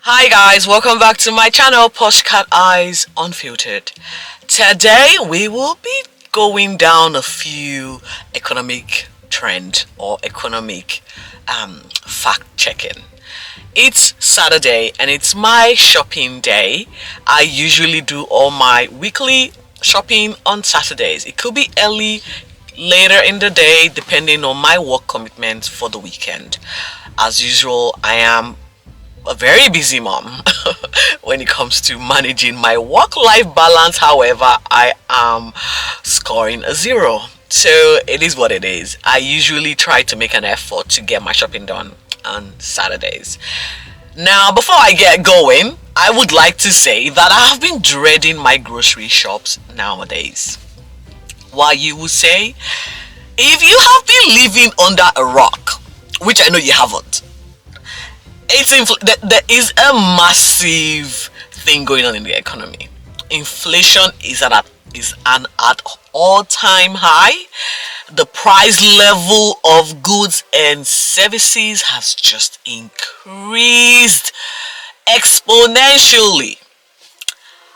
Hi guys, welcome back to my channel, Postcard Eyes Unfiltered. Today we will be going down a few economic trend or economic fact checking. It's Saturday and it's my shopping day. I usually do all my weekly shopping on Saturdays. It could be early, later in the day, depending on my work commitments for the weekend. As usual, I am a very busy mom when it comes to managing my work-life balance. However, I am scoring a 0, so it is what it is. I usually try to make an effort to get my shopping done on Saturdays. Now, before I get going, I would like to say that I have been dreading my grocery shops nowadays. Why, you will say, if you have been living under a rock, which I know you haven't, there is a massive thing going on in the economy. Inflation is at an all-time high. The price level of goods and services has just increased exponentially.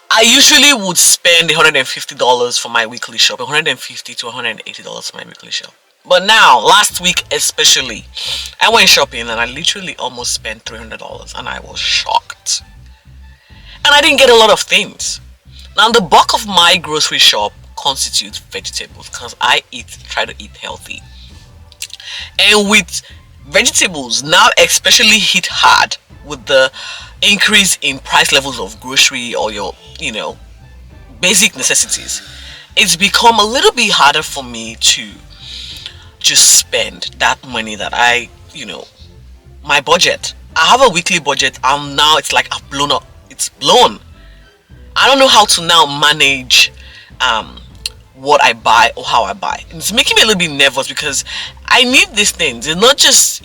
I usually would spend $150 for my weekly shop, $150 to $180 for my weekly shop. But now, last week especially, I went shopping and I literally almost spent $300 and I was shocked. And I didn't get a lot of things. Now, the bulk of my grocery shop constitutes vegetables because I try to eat healthy. And with vegetables now especially hit hard with the increase in price levels of grocery or your, basic necessities, it's become a little bit harder for me to just spend that money that my budget. I have a weekly budget and now it's like I've blown up. It's blown. I don't know how to now manage what I buy or how I buy. It's making me a little bit nervous because I need these things. It's not just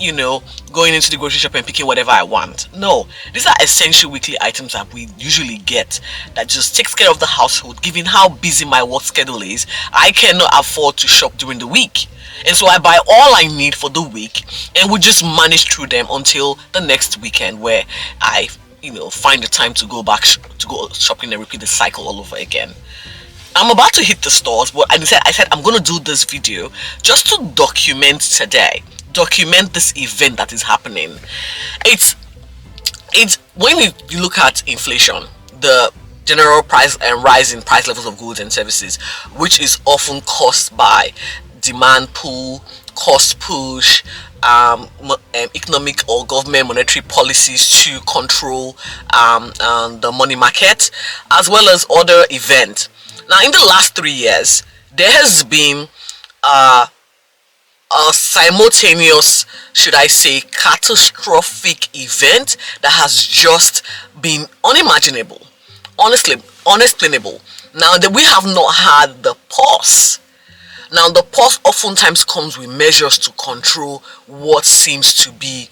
going into the grocery shop and picking whatever I want. No, these are essential weekly items that we usually get that just takes care of the household. Given how busy my work schedule is, I cannot afford to shop during the week. And so I buy all I need for the week and we just manage through them until the next weekend where I, find the time to go back to go shopping and repeat the cycle all over again. I'm about to hit the stores, but I said I'm going to do this video just to document this event that is happening. It's when you look at inflation, the general price and rise in price levels of goods and services, which is often caused by demand pull, cost push, economic or government monetary policies to control the money market, as well as other events. Now, in the last 3 years, there has been a simultaneous, should I say, catastrophic event that has just been unimaginable, unexplainable. Now, that we have not had the pause. Now, the pause oftentimes comes with measures to control what seems to be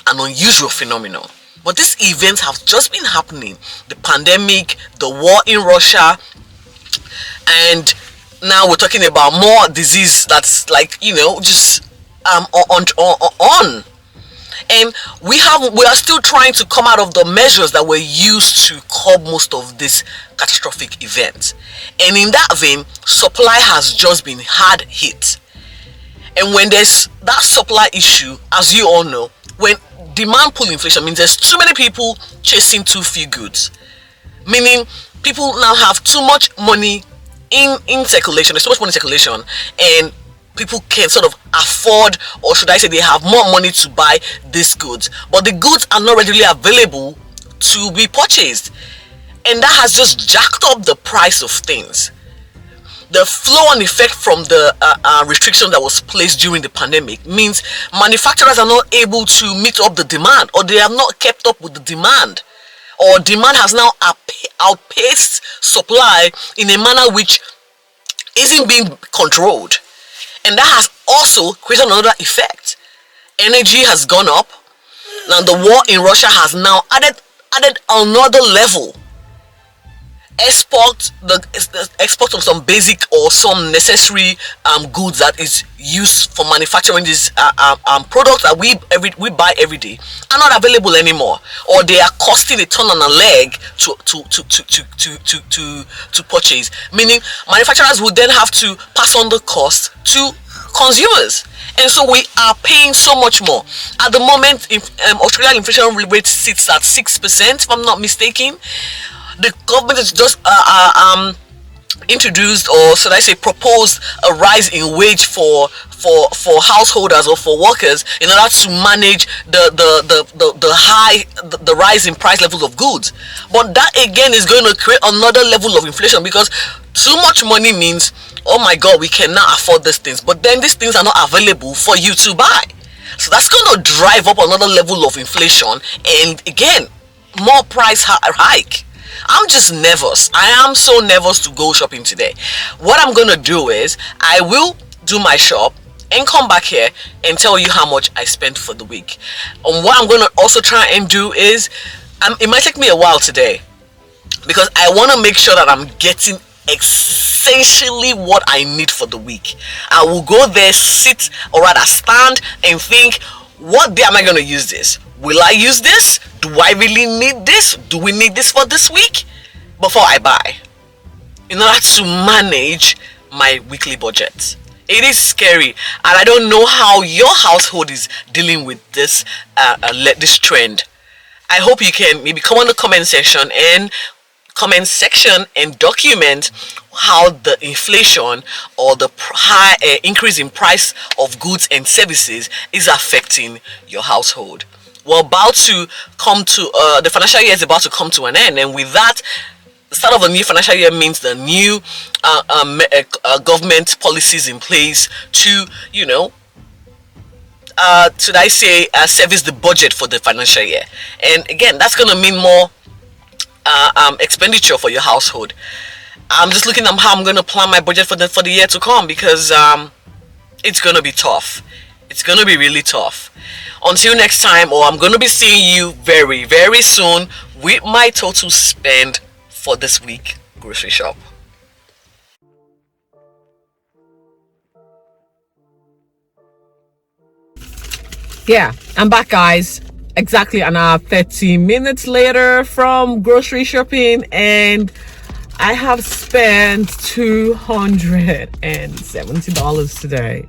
an unusual phenomenon. But these events have just been happening. The pandemic, the war in Russia, and now we're talking about more disease that's just on. And we are still trying to come out of the measures that were used to curb most of these catastrophic events. And in that vein, supply has just been hard hit. And when there's that supply issue, as you all know, when demand pull inflation means there's too many people chasing too few goods. Meaning people now have too much money in circulation, there's so much money in circulation, and people can sort of afford, or should I say they have more money to buy these goods, but the goods are not readily available to be purchased, and that has just jacked up the price of things. The flow and effect from the restriction that was placed during the pandemic means manufacturers are not able to meet up the demand, or they have not kept up with the demand, or demand has now outpaced supply in a manner which isn't being controlled. And that has also created another effect. Energy has gone up. Now the war in Russia has now added another level. the export of some basic or some necessary goods that is used for manufacturing these products that we buy every day are not available anymore, or they are costing a ton on a leg to purchase, meaning manufacturers would then have to pass on the cost to consumers, and so we are paying so much more. At the moment, Australian inflation rate sits at 6%, if I'm not mistaken. The government has just introduced, or should I say proposed, a rise in wage for householders or for workers in order to manage the rise in price levels of goods. But that again is going to create another level of inflation, because too much money means, oh my god, we cannot afford these things, but then these things are not available for you to buy. So that's going to drive up another level of inflation, and again, more price hike. I'm just nervous. I am so nervous to go shopping today. What I'm gonna do is I will do my shop and come back here and tell you how much I spent for the week. And what I'm gonna also try and do is, it might take me a while today, because I want to make sure that I'm getting essentially what I need for the week. I will go there, sit, or rather stand and think, what day am I going to use this? Will I use this? Do I really need this? Do we need this for this week? Before I buy, in order to manage my weekly budget. It is scary, and I don't know how your household is dealing with this this trend. I hope you can maybe come on the comment section and document how the inflation or the high increase in price of goods and services is affecting your household. We're about to come to the financial year is about to come to an end, and with that, the start of a new financial year means the new government policies in place to, should I say, service the budget for the financial year. And again, that's going to mean more expenditure for your household. I'm just looking at how I'm going to plan my budget for the year to come, because it's going to be tough. It's going to be really tough. Until next time, or I'm going to be seeing you very, very soon with my total spend for this week grocery shop. Yeah, I'm back, guys. Exactly an hour 30 minutes later from grocery shopping, and I have spent $270 today.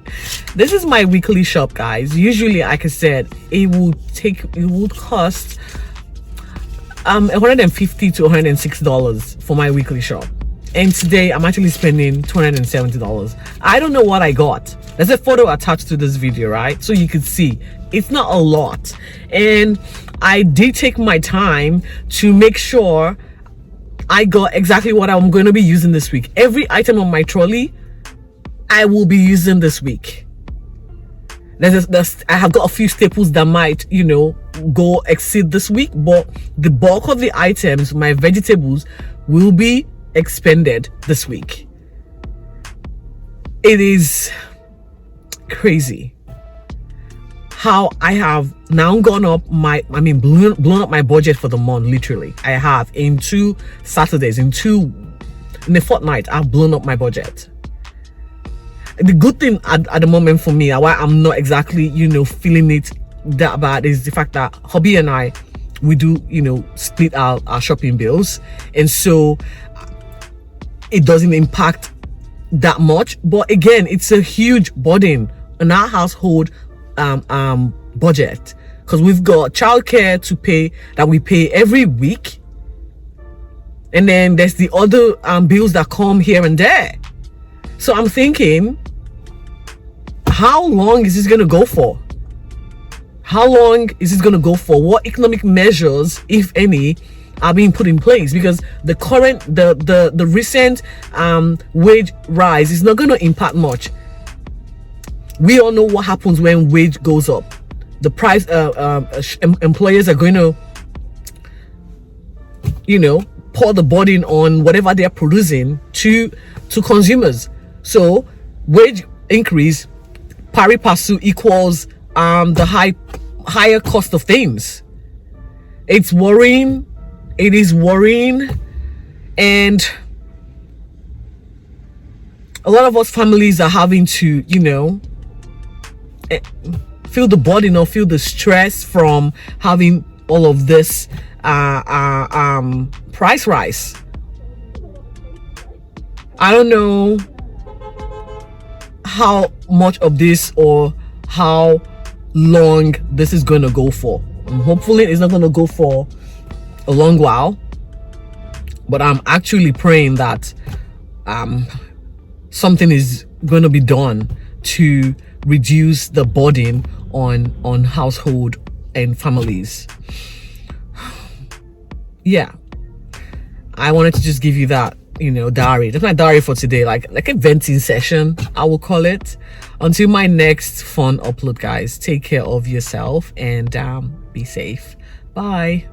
This is my weekly shop, guys. Usually, like I said, it would cost $150 to $160 for my weekly shop, and today I'm actually spending $270. I don't know what I got. There's a photo attached to this video, right? So you can see it's not a lot, and I did take my time to make sure I got exactly what I'm going to be using this week. Every item on my trolley I will be using this week. I have got a few staples that might, go exceed this week, but the bulk of the items, my vegetables, will be expended this week. It is crazy how I have now blown up my budget for the month. Literally, I have in 2 Saturdays, in a fortnight, I've blown up my budget. The good thing at the moment for me, why I'm not exactly feeling it that bad, is the fact that hubby and I, we do split our shopping bills, and so it doesn't impact that much. But again, it's a huge burden on our household budget, because we've got childcare to pay, that we pay every week, and then there's the other bills that come here and there. So I'm thinking, how long is this going to go for? How long is this going to go for? What economic measures, if any, are being put in place? Because the recent wage rise is not going to impact much. We all know what happens when wage goes up. The price, employers are going to, pour the burden on whatever they're producing to consumers. So wage increase pari passu equals the higher cost of things. It's worrying. It is worrying. And a lot of us families are having to, feel the burden or feel the stress from having all of this price rise. I don't know how much of this or how long this is going to go for. Hopefully it's not going to go for a long while, but I'm actually praying that something is going to be done to reduce the burden on household and families. Yeah, I wanted to just give you that, diary. That's my diary for today, like a venting session, I will call it. Until my next fun upload, guys, take care of yourself and be safe. Bye.